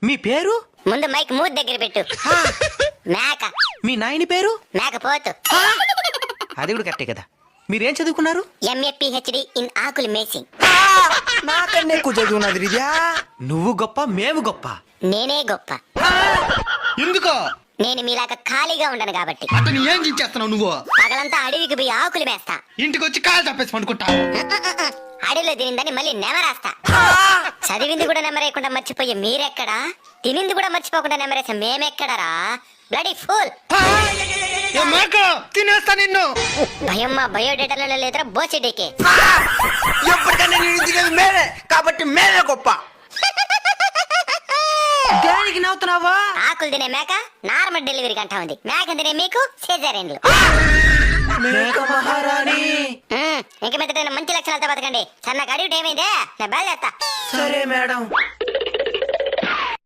మీ పేరు? ముందు మైక్ మూతి దగ్గర పెట్టు. మేక. మీ నాయని పేరు? మేకపోతు. అది కూడా కరెక్టే కదా. మీరేం చదువుకున్నారు? MA PhD ఇన్ ఆకులు మేసింగ్. నాకన్నా ఎక్కువ చదువున్నది రిజా. నువ్వు గొప్ప, మేము గొప్ప. నేనే గొప్ప. ఎందుకో? నేను మీలాగా ఖాళీగా ఉండను కాబట్టి. అతను ఏం చించేస్తున్నావు నువ్వు? పగలంతా అడవికి పోయి ఆకులు మేస్తా. ఇంటికి వచ్చి కాలు తప్పేసి పండుకుంటావు. అడవిలో తినిందని మళ్ళీ నెమరేస్తా. చదివింది కూడా నెమరేయకుండా మర్చిపోయి మీరెక్కడా? తినింది కూడా మర్చిపోకుండా నెమరేసా మేమెక్కడరా? Bloody fool. తినేస్తా నిన్ను. భయం మా బయోడేటాలో లేదురా బోచెడేకే. ఎప్పటికన్నా నేను తినేది మేమే కాబట్టి మేమే గొప్ప. దానికి నవ్వుతున్నావా? ఆకులు తినే మేక నార్మల్ డెలివరీ కంటా ఉంది. మేక తినే మీకు సిజేరియన్లు. మేక మహారాణి. ఇంక మీద మంచి లక్షణాలతో బతకండి. సన్నగా అడిగితే ఏమైందే? నేను బయలుదేస్తా. సరే మేడం.